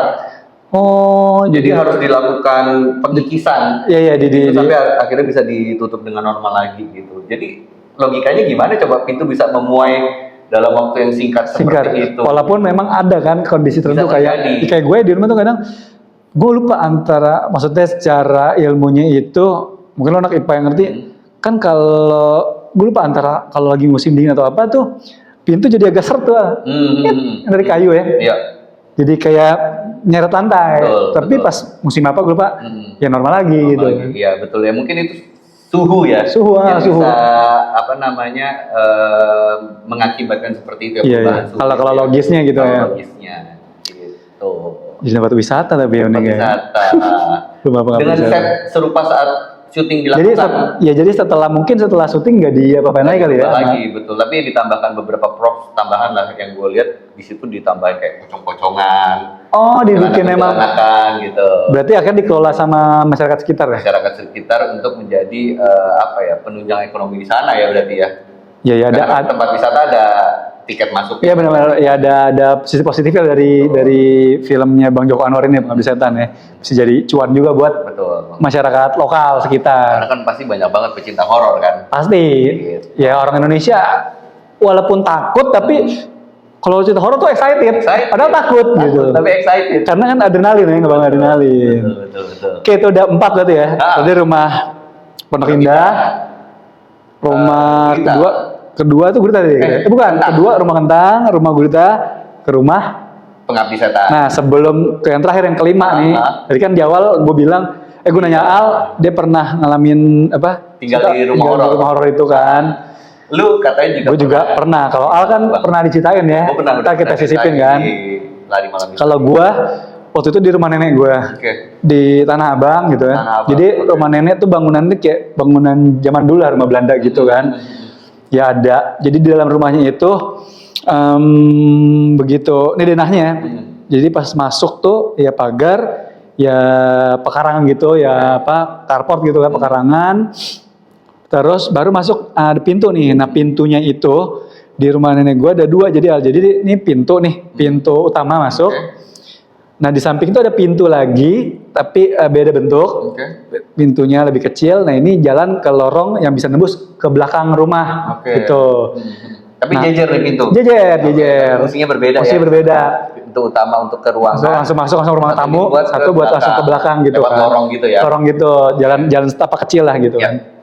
Speaker 1: Oh,
Speaker 3: Jadi harus dilakukan pengikisan.
Speaker 1: iya
Speaker 3: Itu sampai akhirnya bisa ditutup dengan normal lagi gitu. Jadi logikanya gimana coba pintu bisa memuai dalam waktu yang singkat seperti itu?
Speaker 1: Walaupun memang ada kan kondisi tertentu
Speaker 3: Bisa terjadi.
Speaker 1: kayak gue di rumah tuh kadang gue lupa antara maksudnya secara ilmunya itu mungkin lo anak IPA yang ngerti kan kalau gue lupa antara kalau lagi musim dingin atau apa tuh pintu jadi agak seret tuh dari kayu ya.
Speaker 3: Iya.
Speaker 1: Jadi kayak nyeret lantai.
Speaker 3: Betul,
Speaker 1: Tapi
Speaker 3: betul.
Speaker 1: pas musim apa gue lupa ya normal lagi gitu.
Speaker 3: Iya betul ya, mungkin itu suhu ya.
Speaker 1: Suhu,
Speaker 3: yang
Speaker 1: suhu.
Speaker 3: bisa apa namanya mengakibatkan seperti itu ya,
Speaker 1: Iya,
Speaker 3: perubahan
Speaker 1: iya.
Speaker 3: suhu.
Speaker 1: Kalau logisnya gitu
Speaker 3: Kalau
Speaker 1: ya.
Speaker 3: logisnya gitu.
Speaker 1: Jadi tempat wisata tapi ya
Speaker 3: Tempat
Speaker 1: unik ya.
Speaker 3: wisata.
Speaker 1: Rumah
Speaker 3: Dengan
Speaker 1: pengabdi
Speaker 3: set serupa saat syuting
Speaker 1: Jadi
Speaker 3: dilakukan.
Speaker 1: jadi setelah syuting nggak apa-apain lagi kali ya.
Speaker 3: Berubah lagi betul, tapi ditambahkan beberapa props tambahan lah yang gue lihat di situ ditambahin kayak pocong-pocongan.
Speaker 1: Oh, dibikin memang.
Speaker 3: Celana-celanakan gitu.
Speaker 1: Berarti akan dikelola sama masyarakat sekitar ya?
Speaker 3: Masyarakat sekitar untuk menjadi apa ya, penunjang ekonomi di sana ya berarti ya.
Speaker 1: Iya, ya
Speaker 3: Karena
Speaker 1: ada.
Speaker 3: tempat wisata ada tiket masuk.
Speaker 1: Iya benar-benar ya ada sisi positifnya dari filmnya Bang Joko Anwar ini Pengabdi Setan ya. Bisa jadi cuan juga buat
Speaker 3: Betul.
Speaker 1: masyarakat lokal
Speaker 3: Karena
Speaker 1: sekitar.
Speaker 3: kan pasti banyak banget pecinta horor kan.
Speaker 1: Pasti. Ya orang Indonesia walaupun takut tapi kalau cerita horor tuh excited.
Speaker 3: Excited.
Speaker 1: Padahal takut gitu.
Speaker 3: Tapi excited.
Speaker 1: Karena kan adrenalin ya, ngebang adrenalin.
Speaker 3: Betul.
Speaker 1: Oke, itu udah 4 berarti ya.
Speaker 3: Ah.
Speaker 1: Berarti rumah Pondok Indah, rumah
Speaker 3: Gurita.
Speaker 1: kedua tuh Gurita tadi. Bukan,
Speaker 3: Kentang.
Speaker 1: kedua rumah Kentang, rumah Gurita, ke rumah.
Speaker 3: Pengabdi setan.
Speaker 1: Nah, sebelum ke yang terakhir yang kelima nih. Tadi kan di awal gue bilang, gue nanya Al, dia pernah ngalamin apa?
Speaker 3: Tinggal di rumah horor.
Speaker 1: rumah horor itu kan.
Speaker 3: Lu katanya juga.
Speaker 1: Gue juga pernah. Kalau Al kan pernah diceritain ya.
Speaker 3: Gua pernah.
Speaker 1: Kita sisipin kan.
Speaker 3: Di Lari Malam Misteri.
Speaker 1: Kalau gue waktu itu di rumah nenek gue.
Speaker 3: Oke.
Speaker 1: Di Tanah Abang gitu ya.
Speaker 3: Tanah Abang,
Speaker 1: Jadi
Speaker 3: oke.
Speaker 1: rumah nenek tuh bangunannya kayak bangunan zaman dulu lah, rumah Belanda gitu kan. Ya ada. Jadi di dalam rumahnya itu begitu. Ini denahnya. Jadi pas masuk tuh ya pagar, ya pekarangan gitu, ya apa carport gitu kan pekarangan. Terus baru masuk ada pintu nih. Nah pintunya itu di rumah nenek gue ada 2 jadi ini pintu nih, pintu utama masuk. Nah di samping itu ada pintu lagi, tapi beda bentuk.
Speaker 3: Oke.
Speaker 1: Pintunya lebih kecil. Nah ini jalan ke lorong yang bisa nembus ke belakang rumah.
Speaker 3: Oke.
Speaker 1: Gitu.
Speaker 3: Tapi
Speaker 1: Nah,
Speaker 3: jejer nih pintu.
Speaker 1: Jejer.
Speaker 3: Fungsinya berbeda
Speaker 1: Fungsinya
Speaker 3: ya.
Speaker 1: berbeda.
Speaker 3: Pintu utama untuk ke ruangan.
Speaker 1: Langsung masuk ruang
Speaker 3: Satu
Speaker 1: tamu,
Speaker 3: dibuat
Speaker 1: satu buat langsung ke belakang gitu
Speaker 3: Lewat
Speaker 1: kan.
Speaker 3: lorong gitu ya.
Speaker 1: Lorong gitu, jalan setapak kecil lah gitu
Speaker 3: Ya.
Speaker 1: kan.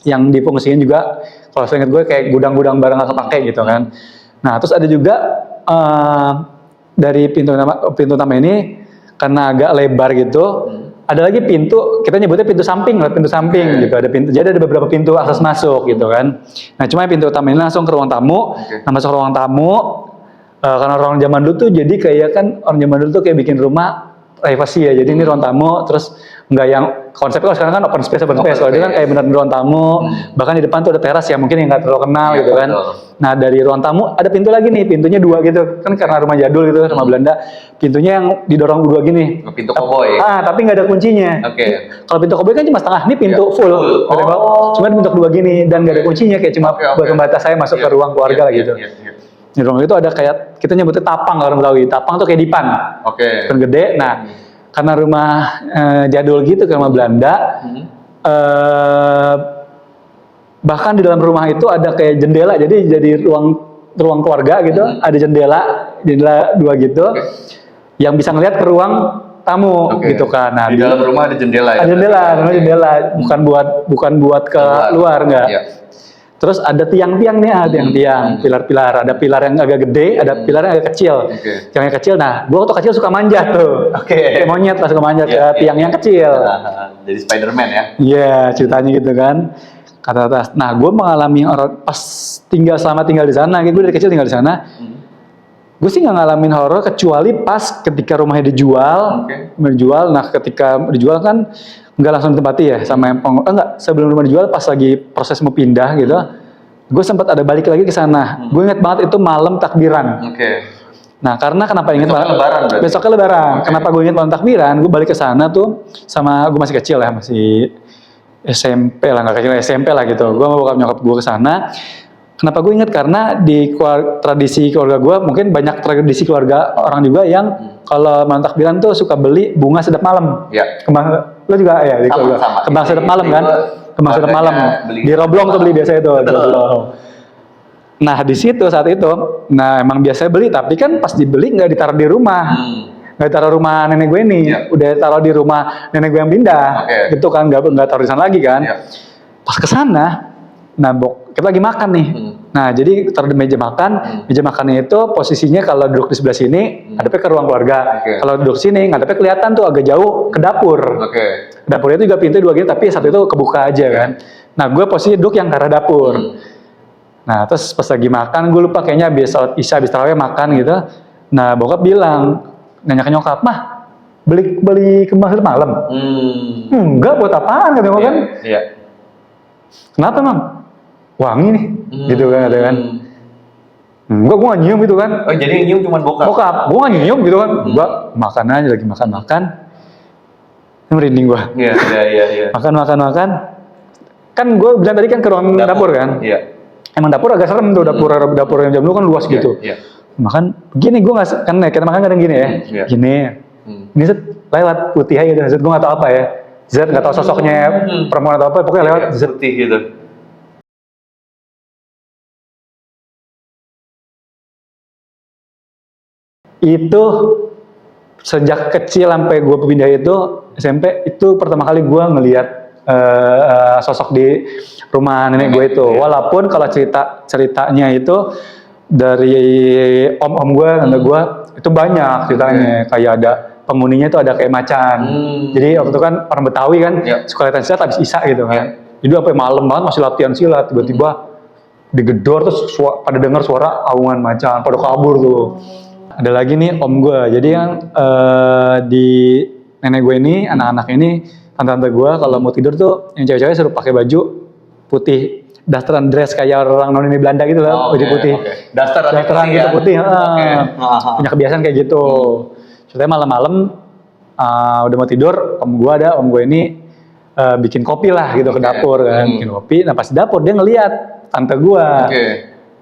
Speaker 1: Yang difungsikan juga, kalau saya ingat gue kayak gudang-gudang barang nggak kepake gitu kan. Nah terus ada juga dari pintu utama ini karena agak lebar gitu, ada lagi pintu, kita nyebutnya pintu samping lah, pintu samping gitu. Ada pintu, jadi ada beberapa pintu akses masuk gitu kan. Nah cuma pintu utama ini langsung ke ruang tamu. Nah masuk ruang tamu, karena orang zaman dulu tuh jadi kayak kan orang zaman dulu tuh kayak bikin rumah privasi ya. Jadi ini ruang tamu, terus nggak yang konsepnya sekarang kan open space. Kalau itu kan kayak benar ruang tamu, bahkan di depan tuh ada teras ya mungkin yang nggak terlalu kenal gitu kan. Nah dari ruang tamu ada pintu lagi nih, pintunya 2 gitu kan karena rumah jadul gitu, rumah Belanda. Pintunya yang didorong 2 gini.
Speaker 3: Pintu koboi.
Speaker 1: Tapi nggak ada kuncinya.
Speaker 3: Oke.
Speaker 1: Kalau pintu koboi kan cuma setengah, ini pintu full. Cuma bentuk 2 gini dan nggak ada kuncinya, kayak cuma buat pembatas saya masuk ke ruang keluarga lah gitu. Di ruang itu ada kayak kita nyebutnya tapang kalau orang Betawi. Tapang tuh kayak dipan.
Speaker 3: Oke.
Speaker 1: Kan gede. Nah, karena rumah jadul gitu, ke rumah Belanda. Bahkan di dalam rumah itu ada kayak jendela. Jadi ruang keluarga gitu. Ada jendela 2 gitu. Yang bisa ngelihat ke ruang tamu gitu kan. Nah,
Speaker 3: di dalam rumah ada jendela ya.
Speaker 1: ada jendela, bukan buat ke luar enggak.
Speaker 3: Iya.
Speaker 1: Terus ada tiang-tiang nih, tiang-tiang, pilar-pilar. Ada pilar yang agak gede, ada pilar yang agak kecil. Yang kecil, nah, gue waktu kecil suka manjat tuh. Kayak monyet lah, suka manjat ke tiang yang kecil.
Speaker 3: Jadi Spider-Man ya?
Speaker 1: Iya, ceritanya gitu kan. Kata atas. Nah, gue mengalami horor pas selama tinggal di sana. Gue dari kecil tinggal di sana. Gue sih nggak ngalamin horor kecuali pas ketika rumahnya dijual. Nah, ketika dijual kan nggak langsung ditempati ya sama yang enggak, sebelum rumah dijual pas lagi proses mau pindah gitu, gue sempat ada balik lagi ke sana. Gue inget banget itu malam takbiran. Nah karena kenapa inget banget? Besoknya lebaran. Kenapa gue inget malam takbiran? Gue balik ke sana tuh sama gue masih kecil ya, masih SMP lah, nggak kecil, SMP lah gitu. Gue sama bokap nyokap gue ke sana. Kenapa gue inget? Karena di tradisi keluarga gue, mungkin banyak tradisi keluarga orang juga yang kalau malam takbiran tuh suka beli bunga sedap malam.
Speaker 3: Iya.
Speaker 1: Kembang, lo juga ya di keluarga.
Speaker 3: Sama.
Speaker 1: Kembang sedap malam
Speaker 3: Jadi
Speaker 1: kan?
Speaker 3: gua
Speaker 1: Kembang sedap malam.
Speaker 3: beli
Speaker 1: Di Roblong tuh beli biasanya tuh. Di
Speaker 3: Betul.
Speaker 1: Roblong. Nah di situ saat itu, nah emang biasanya beli, tapi kan pas dibeli nggak ditaruh di rumah. Nggak ditaruh rumah nenek gue nih, udah taruh di rumah nenek gue yang pindah. Gitu kan, nggak taruh di sana lagi kan. Pas kesana, nah kita lagi makan nih. Nah jadi taruh di meja makan. Meja makannya itu posisinya kalau duduk di sebelah sini, ngadepnya ke ruang keluarga. Kalau duduk sini, ngadepnya kelihatan tuh agak jauh ke dapur. Dapurnya itu juga pintu dua gini, tapi satu itu kebuka aja kan. Nah gue posisi duduk yang ke arah dapur. Nah terus pas lagi makan, gue lupa kayaknya habis sholat isya, habis tarawih makan gitu. Nah bokap bilang, nanya ke nyokap, mah beli kembang sedap malam? Enggak, buat apaan kata gue kan?
Speaker 3: Iya.
Speaker 1: Kenapa emang? Wangi nih, gitu kan, ada kan? Enggak, gue gak nyium gitu kan?
Speaker 3: Oh jadi yang nyium cuma bokap?
Speaker 1: Bokap, gue gak nyium gitu kan? Enggak, makan aja lagi makan. Ini merinding gue.
Speaker 3: Iya.
Speaker 1: Makan. Kan gue bilang tadi kan ke ruang dapur kan?
Speaker 3: Iya.
Speaker 1: Emang dapur agak serem tuh, dapur yang jam dulu kan luas gitu.
Speaker 3: Iya.
Speaker 1: Makan, gini gue gak, kan kita makan kadang gini ya. Gini. Ini set lewat putih aja, set gue gak tau apa ya. Zat gak tau sosoknya perempuan atau apa, pokoknya lewat zat.
Speaker 3: Putih gitu.
Speaker 1: Itu sejak kecil sampai gue pindah itu SMP, itu pertama kali gue ngelihat sosok di rumah nenek gue itu. Walaupun kalau ceritanya itu dari om gue, tante gue itu banyak ceritanya. Kayak ada penghuninya itu ada kayak macan. Jadi waktu itu kan orang Betawi kan suka latihan silat habis isya gitu kan. Jadi sampai malam banget masih latihan silat, tiba-tiba digedor terus pada dengar suara aungan macan, pada kabur tuh. Ada lagi nih om gue, jadi yang di nenek gue ini, anak-anak ini, tante-tante gue kalau mau tidur tuh yang cewek-cewek suruh pakai baju putih, dasteran dress kayak orang non ini Belanda gitu loh, baju putih. Dasteran gitu putih, punya kebiasaan kayak gitu. Ceritanya malam-malam udah mau tidur, om gue ini bikin kopi lah gitu ke dapur kan, bikin kopi. Nah pas di dapur dia ngeliat tante gue,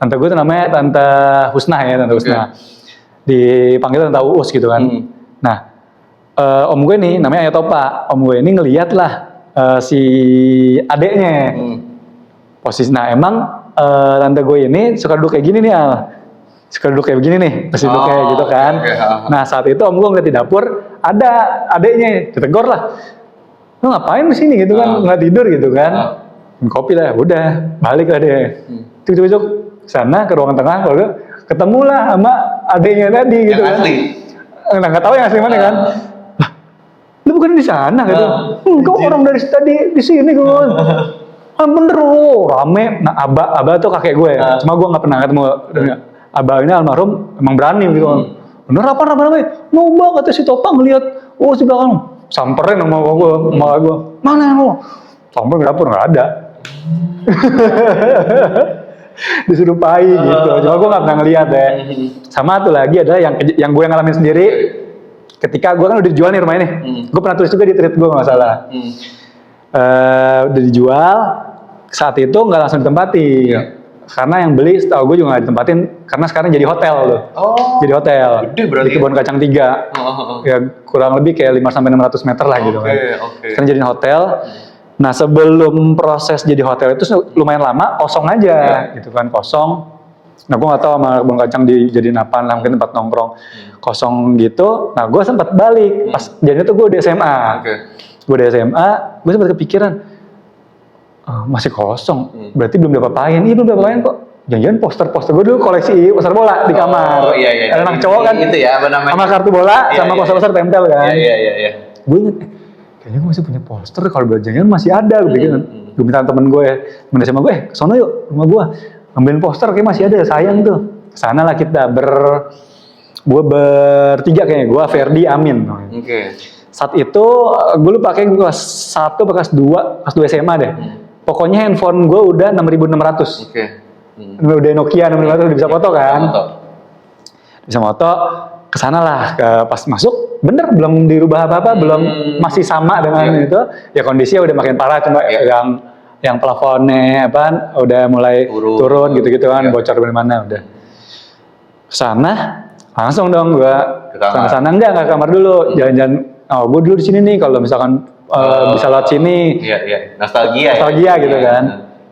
Speaker 1: tante gue tuh namanya tante Husnah ya, tante Husnah. Dipanggil tante Uus gitu kan. Nah, om gue nih namanya Ayah Topa. Om gue ini ngeliat lah si adeknya. Posisi, nah emang tante gue ini suka duduk kayak gini nih Al. Suka duduk kayak begini nih, pasti duduk kayak gitu kan. Nah saat itu om gue ngeliat di dapur, ada adeknya, ditegur lah. Lu ngapain di sini gitu kan, nggak tidur gitu kan. Kopi lah, udah, balik lah deh. Cuk-cuk sana ke ruangan tengah, kalau ketemulah sama adeknya tadi gitu kan. Asli. Nah nggak tahu yang asli mana kan. Lah, lu bukan di sana gitu. Enggak, orang dari tadi di sini gue. Bener loh, rame. Nah Aba tuh kakek gue. Cuma gue nggak pernah ketemu. Aba ini almarhum emang berani gitu. Bener apa namanya? Mau banget kata si Topa ngeliat. Oh si belakang. Samperin sama gue, mana lo? Samperin ke dapur nggak ada. Disuruh pai gitu. Cuma gue nggak pernah ngeliat deh. Sama tuh lagi adalah yang gue ngalamin sendiri. Ketika gue kan udah dijual nih rumah ini. Gue pernah tulis juga di tweet gue nggak salah. Udah dijual. Saat itu nggak langsung ditempati. Karena yang beli setahu gue juga nggak ditempatin. Karena sekarang jadi hotel loh. Jadi hotel. Gede berarti. Di Kebun Kacang 3. Ya kurang lebih kayak 5-600 meter lah gitu kan. Sekarang jadi hotel. Nah sebelum proses jadi hotel itu lumayan lama kosong aja gitu kan, kosong. Nah gue nggak tahu sama Kebun Kacang dijadiin apaan lah, mungkin tempat nongkrong kosong gitu. Nah gue sempat balik pas jadi itu gue di SMA. Gue di SMA, gue sempat kepikiran masih kosong, berarti belum diapa-apain. Iya belum diapa-apain kok. Jangan-jangan poster gue dulu koleksi poster bola di kamar. Ada anak cowok kan,
Speaker 3: itu ya, apa namanya?
Speaker 1: sama kartu bola, sama poster-poster tempel kan.
Speaker 3: Iya.
Speaker 1: Gue inget, kayaknya gue masih punya poster, kalau jangan masih ada. Gue pikir, gue minta temen gue, temen SMA gue, kesana yuk rumah gue, ambilin poster, kayak masih ada, sayang tuh. Kesana lah kita gue bertiga kayaknya, gue Ferdi Amin. Saat itu gue lupa kayak gue kelas 1 atau kelas 2 SMA deh. Pokoknya handphone gue udah 6600. Udah Nokia 6600, udah bisa foto kan. Bisa foto, kesana lah, pas masuk bener belum dirubah apa-apa, belum masih sama dengan itu. Ya kondisinya udah makin parah, cuma yang yang plafonnya apa udah mulai turun gitu-gitu kan, bocor dari mana udah. Kesana langsung dong gua sana enggak ke kamar dulu, jalan-jalan. Oh, gua dulu di sini nih kalau misalkan bisa lewat sini.
Speaker 3: Iya. Nostalgia
Speaker 1: gitu kan.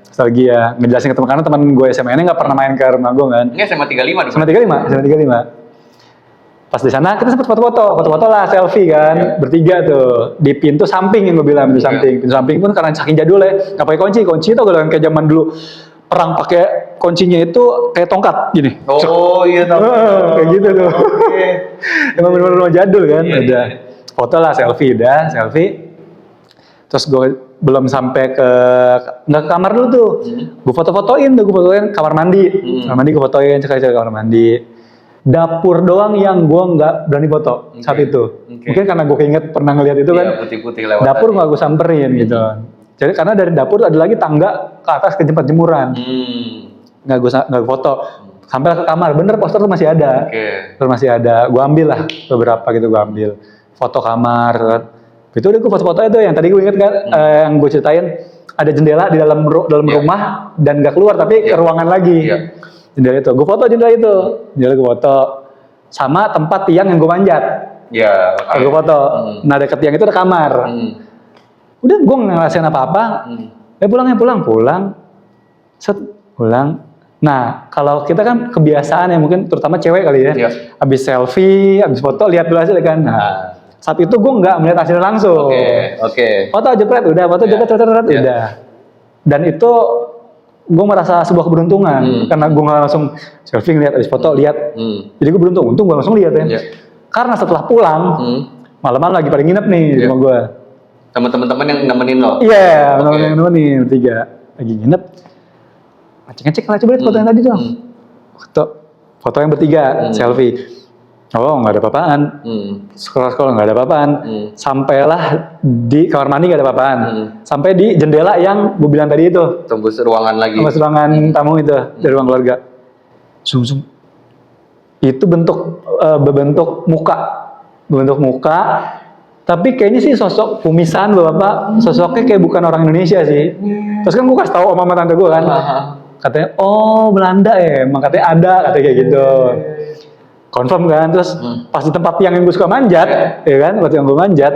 Speaker 1: Nostalgia, ngejelasin ke teman karena teman gue SMA ini nggak pernah main ke rumah gue kan.
Speaker 3: Ini SMA 35
Speaker 1: SMA 35. Pas di sana kita sempat foto-foto lah, selfie kan, bertiga tuh di pintu samping yang gue bilang, pintu samping pun karena saking jadul ya, nggak pakai kunci itu kalau kayak zaman dulu perang pakai kuncinya itu kayak tongkat gini.
Speaker 3: Oh iya tahu.
Speaker 1: Kayak gitu tuh. Emang bener-bener jadul kan, udah foto lah, selfie. Terus gue belum sampai nggak ke kamar dulu tuh, gue fotoin kamar mandi, gue fotoin cek kamar mandi, dapur doang yang gue nggak berani foto saat itu, mungkin karena gue keinget pernah ngeliat itu kan,
Speaker 3: putih-putih lewat
Speaker 1: dapur nggak gue samperin gitu, jadi karena dari dapur ada lagi tangga ke atas ke tempat jemuran, nggak gue foto, sampai ke kamar, bener poster tuh masih ada, gue ambil lah beberapa gitu, gue ambil foto kamar. Itu udah gue foto-foto itu yang tadi gue inget kan, yang gue ceritain ada jendela di dalam rumah dan gak keluar tapi ke ruangan lagi. Jendela itu, gue foto jendela gue foto sama tempat tiang yang gue manjat. Gue foto. Nah deket tiang itu ada kamar. Udah gue nggak ngerasain apa-apa. Pulang. Pulang. Nah kalau kita kan kebiasaan ya mungkin terutama cewek kali ya. Abis selfie, abis foto lihat dulu hasil kan. Saat itu gue nggak melihat hasilnya langsung. Foto jepret, udah. Dan itu gue merasa sebuah keberuntungan karena gue nggak langsung selfie lihat, habis foto lihat. Jadi gue beruntung, gue langsung lihat ya. Karena setelah pulang, malam-malam lagi pada nginep nih di rumah gue.
Speaker 3: Sama teman-teman yang nemenin lo.
Speaker 1: Iya, teman-teman yang nemenin bertiga lagi nginep. Ngecek lah, coba lihat foto yang tadi dong. Foto yang bertiga, selfie. Oh nggak ada apa-apaan, scroll nggak ada apa-apaan, sampailah di kamar mandi nggak ada apa-apaan, sampai di jendela yang gue bilang tadi itu,
Speaker 3: tembus ruangan lagi,
Speaker 1: tembus ruangan tamu itu dari ruang keluarga, zoom, itu berbentuk muka, tapi kayaknya sih sosok kumisan bapak, sosoknya kayak bukan orang Indonesia sih, terus kan gue kasih tahu sama tante gue kan, katanya oh Belanda ya, emang katanya ada, katanya kayak gitu. Confirm kan, terus pas di tempat tiang yang gue suka manjat, ya kan, tempat yang gue manjat,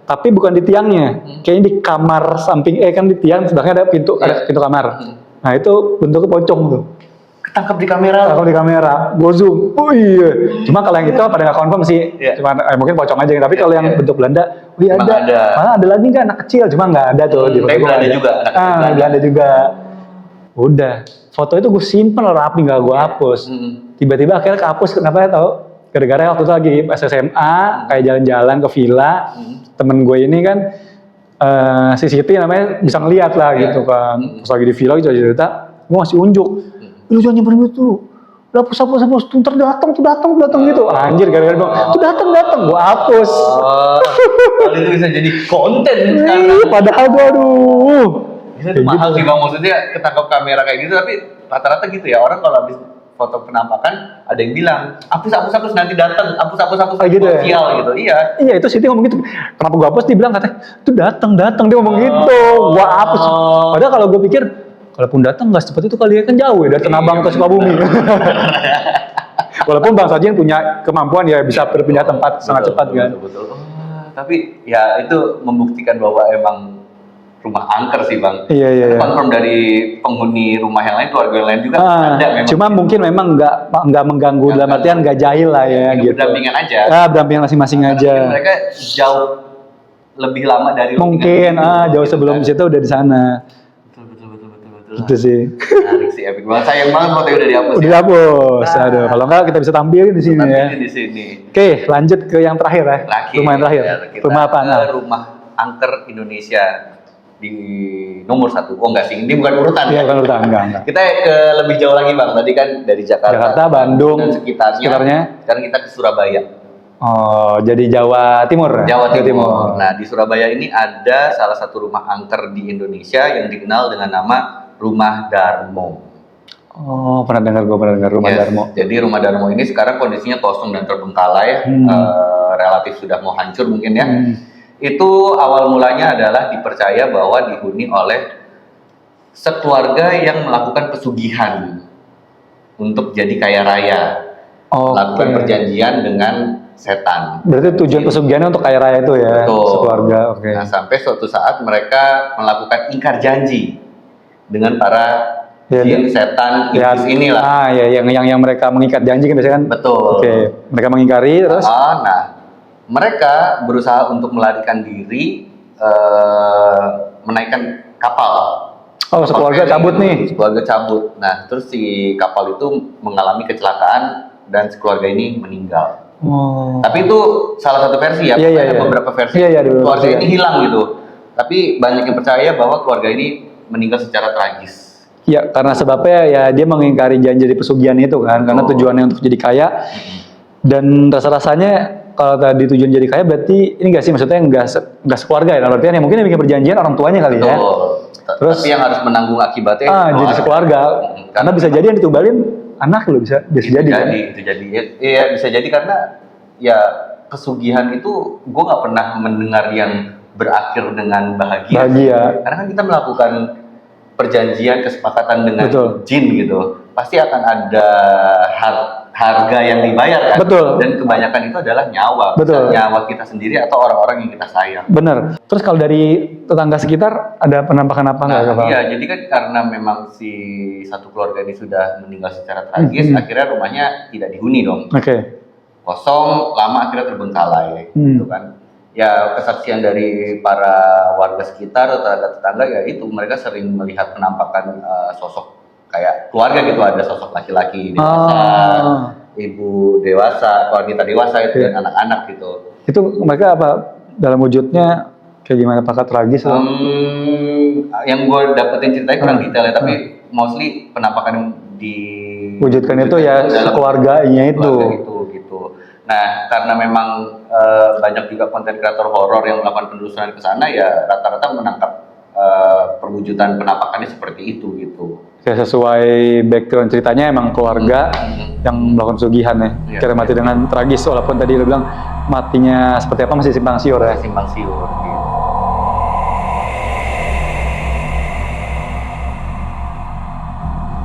Speaker 1: tapi bukan di tiangnya, kayaknya di kamar samping, kan di tiang sebelahnya ada pintu kamar, nah itu bentuknya pocong tuh,
Speaker 3: ketangkap di kamera,
Speaker 1: gue zoom, oh iya, cuma kalau yang itu pada nggak confirm sih, cuma mungkin pocong aja, tapi kalau yang bentuk Belanda, ada, malah ada lagi kan anak kecil, cuma nggak ada tuh, di
Speaker 3: Belanda juga,
Speaker 1: Belanda juga, udah, foto itu gue simpen rapi nggak gue hapus. Tiba-tiba akhirnya kehapus, kenapa ya tau? Gara-gara waktu itu lagi pas SMA, kayak jalan-jalan ke villa, temen gue ini kan, si Siti namanya bisa ngeliat lah gitu kan. Pas lagi di villa gitu cerita, gue masih unjuk. Lu jangan nyamperin gue tuh, hapus, ntar datang gitu. Anjir, gara-gara bilang, tuh datang, gue hapus.
Speaker 3: Kalau itu bisa jadi konten sekarang.
Speaker 1: Padahal gue aduh.
Speaker 3: Itu mahal sih bang, maksudnya ketangkap kamera kayak gitu, tapi rata-rata gitu ya, orang kalau habis foto penampakan ada yang bilang hapus nanti datang, hapus
Speaker 1: gitu
Speaker 3: sosial
Speaker 1: ya?
Speaker 3: gitu. Iya
Speaker 1: itu Siti ngomong gitu, kenapa gua hapus, dia bilang katanya itu datang dia ngomong gitu, gua hapus. Padahal kalau gua pikir kalaupun datang nggak secepat itu kali ya, kan jauh ya dari Tanah Abang ke Sukabumi. Walaupun Bang Saji yang punya kemampuan ya bisa berpindah tempat sangat cepat kan.
Speaker 3: Betul. Tapi ya itu membuktikan bahwa emang rumah angker sih bang.
Speaker 1: Iya.
Speaker 3: Confirm dari penghuni rumah yang lain, keluarga yang lain juga ada memang.
Speaker 1: Cuma mungkin memang nggak mengganggu dalam artian nggak jahil lah ya gitu.
Speaker 3: Berdampingan aja.
Speaker 1: Berdampingan masing-masing aja.
Speaker 3: Mereka jauh lebih lama dari
Speaker 1: mungkin jauh sebelum situ udah di sana.
Speaker 3: Betul.
Speaker 1: Gitu sih.
Speaker 3: Menarik sih, epic banget. Sayang banget fotonya udah dihapus.
Speaker 1: Udah dihapus. Aduh, kalau enggak kita bisa tampilin di sini ya.
Speaker 3: Di sini.
Speaker 1: Oke, lanjut ke yang terakhir ya. Rumah yang terakhir. Rumah apa?
Speaker 3: Rumah angker Indonesia di nomor 1. Oh enggak sih, ini bukan urutan.
Speaker 1: Iya, bukan urutan, enggak.
Speaker 3: Kita ke lebih jauh lagi bang. Tadi kan dari Jakarta,
Speaker 1: Bandung,
Speaker 3: dan sekitarnya. Sekarang kita ke Surabaya.
Speaker 1: Oh, jadi Jawa Timur.
Speaker 3: Jawa Timur. Nah, di Surabaya ini ada salah satu rumah angker di Indonesia yang dikenal dengan nama Rumah Darmo.
Speaker 1: Oh, pernah dengar Rumah Darmo.
Speaker 3: Jadi Rumah Darmo ini sekarang kondisinya kosong dan terbengkalai, relatif sudah mau hancur mungkin ya. Itu awal mulanya adalah dipercaya bahwa dihuni oleh sekeluarga yang melakukan pesugihan untuk jadi kaya raya, melakukan perjanjian dengan setan.
Speaker 1: Berarti tujuan pesugihannya untuk kaya raya itu ya,
Speaker 3: Betul.
Speaker 1: sekeluarga. Oke.
Speaker 3: Nah, sampai suatu saat mereka melakukan ingkar janji dengan para jin, setan, iblis inilah.
Speaker 1: Yang mereka mengikat janji kan biasanya kan.
Speaker 3: Betul.
Speaker 1: Oke, mereka mengingkari terus.
Speaker 3: Nah, mereka berusaha untuk melarikan diri, menaikkan kapal.
Speaker 1: Oh, sekeluarga cabut nih.
Speaker 3: Sekeluarga cabut. Nah, terus si kapal itu mengalami kecelakaan dan sekeluarga ini meninggal.
Speaker 1: Oh.
Speaker 3: Tapi itu salah satu versi ya, ada beberapa versi. Keluarga ini hilang gitu. Tapi banyak yang percaya bahwa keluarga ini meninggal secara tragis.
Speaker 1: Ya, karena sebabnya ya dia mengingkari janji di pesugihan itu kan, karena tujuannya untuk jadi kaya. Dan rasa-rasanya kalau tadi tujuan jadi kaya berarti ini enggak sih, maksudnya enggak sekeluarga ya, artinya yang mungkin yang bikin perjanjian orang tuanya kali ya.
Speaker 3: Terus yang harus menanggung akibatnya
Speaker 1: jadi sekeluarga. Karena bisa jadi yang ditubalin anak lo bisa jadi kan?
Speaker 3: Iya, bisa jadi karena ya pesugihan itu gue nggak pernah mendengar yang berakhir dengan bahagia. Karena kan kita melakukan perjanjian, kesepakatan dengan jin gitu, pasti akan ada harga yang dibayar kan? Dan kebanyakan itu adalah nyawa, nyawa kita sendiri atau orang-orang yang kita sayang.
Speaker 1: Bener. Terus kalau dari tetangga sekitar ada penampakan apa nggak?
Speaker 3: Iya, jadi kan karena memang si satu keluarga ini sudah meninggal secara tragis, akhirnya rumahnya tidak dihuni dong. Kosong, lama akhirnya terbengkalai, gitu kan. Ya kesaksian dari para warga sekitar atau tetangga ya itu mereka sering melihat penampakan sosok kayak keluarga gitu, ada sosok laki-laki dewasa, ibu dewasa, wanita dewasa itu dan anak-anak gitu. Itu
Speaker 1: mereka apa dalam wujudnya kayak gimana, apakah tragis?
Speaker 3: Yang gue dapetin ceritanya kurang detail ya, tapi mostly penampakan yang
Speaker 1: diwujudkan itu ya keluarganya itu
Speaker 3: gitu. Nah, karena memang banyak juga konten kreator horor yang melakukan penelusuran ke sana, ya rata-rata menangkap perwujudan penampakannya seperti itu gitu.
Speaker 1: Kayak sesuai background ceritanya emang keluarga yang melakukan pesugihan ya. Kira mati dengan tragis, walaupun tadi lo bilang matinya seperti apa masih simpang siur ya.
Speaker 3: Simpang siur.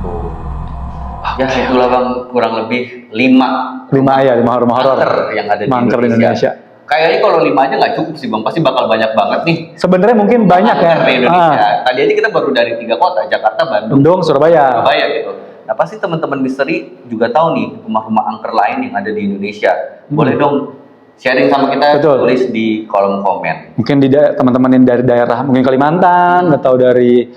Speaker 3: Gitu. Ya itulah Bang, kurang lebih 5
Speaker 1: rumah horor
Speaker 3: yang ada di Indonesia. Kayaknya kalau 5 aja nggak cukup sih Bang, pasti bakal banyak banget nih.
Speaker 1: Sebenarnya mungkin banyak ya
Speaker 3: di Indonesia. Tadi aja kita baru dari 3 kota, Jakarta, Bandung,
Speaker 1: Surabaya
Speaker 3: gitu. Nah pasti teman-teman misteri juga tahu nih rumah-rumah angker lain yang ada di Indonesia. Boleh dong sharing sama kita, tulis di kolom komen.
Speaker 1: Mungkin teman-teman yang dari daerah mungkin Kalimantan atau dari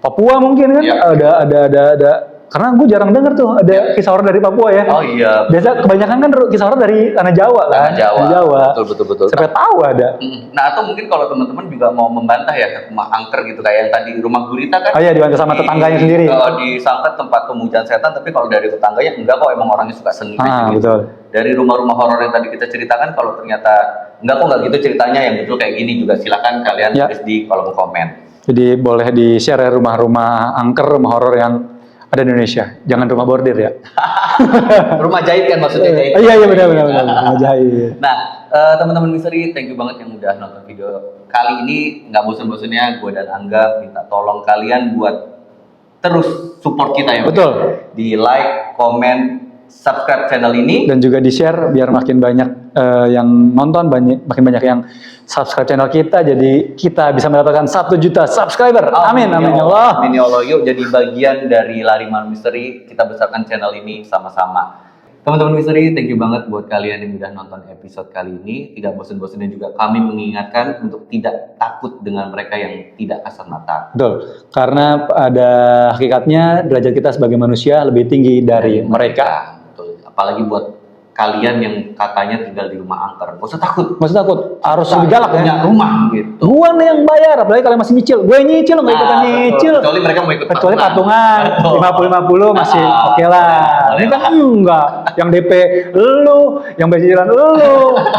Speaker 1: Papua mungkin kan ada. Karena gue jarang denger tuh ada kisah horor dari Papua ya.
Speaker 3: Oh iya.
Speaker 1: Biasa kebanyakan kan kisah horor dari tanah Jawa kan.
Speaker 3: Tanah Jawa. Betul.
Speaker 1: Sampai tahu ada.
Speaker 3: Nah atau mungkin kalau teman-teman juga mau membantah ya rumah angker gitu kayak yang tadi rumah gurita kan.
Speaker 1: Oh iya, dibantah sama tetangganya sendiri.
Speaker 3: Disangka tempat pemujaan setan, tapi kalau dari tetangganya enggak kok, emang orangnya suka seni.
Speaker 1: Betul.
Speaker 3: Dari rumah-rumah horor yang tadi kita ceritakan, kalau ternyata enggak kok nggak gitu ceritanya, yang betul kayak gini juga, silakan kalian tulis di kolom komen.
Speaker 1: Jadi boleh di-share rumah-rumah angker, rumah horor yang ada di Indonesia. Jangan rumah bordir ya.
Speaker 3: Rumah jahit kan maksudnya.
Speaker 1: Iya benar. Rumah jahit.
Speaker 3: Nah, teman-teman misteri, thank you banget yang udah nonton video kali ini. Nggak bosan-bosannya gue dan Angga minta tolong kalian buat terus support kita ya.
Speaker 1: Betul.
Speaker 3: Di like, comment, subscribe channel ini,
Speaker 1: dan juga di share biar makin banyak yang nonton, makin banyak yang subscribe channel kita, jadi kita bisa mendapatkan 1 juta subscriber. Amin ya Allah.
Speaker 3: Amin ya Allah. Yuk jadi bagian dari Lari Malam Misteri, kita besarkan channel ini sama-sama. Teman-teman misteri, thank you banget buat kalian yang udah nonton episode kali ini. Tidak bosan-bosannya juga kami mengingatkan untuk tidak takut dengan mereka yang tidak kasat mata.
Speaker 1: Betul, karena ada hakikatnya derajat kita sebagai manusia lebih tinggi dari mereka.
Speaker 3: Betul. Apalagi buat kalian yang katanya tinggal di rumah angker, gak usah takut.
Speaker 1: Gak usah takut, harus lebih galak ya.
Speaker 3: Punya rumah gitu.
Speaker 1: Gua nih yang bayar, apalagi kalian masih nyicil. Gue nyicil, nggak ikutan nyicil.
Speaker 3: Kecuali mereka mau ikut
Speaker 1: kecuali patungan. 50-50 masih oke lah. Ini kan enggak. Yang DP lu, yang bayar cicilan lu,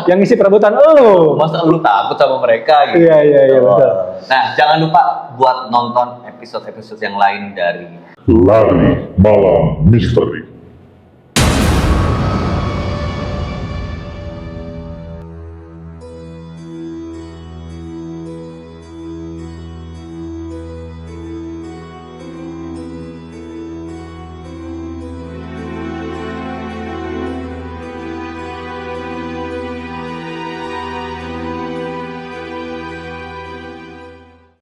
Speaker 1: yang ngisi perebutan lu.
Speaker 3: Masa lu takut sama mereka gitu?
Speaker 1: Iya betul.
Speaker 3: Nah, jangan lupa buat nonton episode-episode yang lain dari
Speaker 2: Lari Malam Misteri.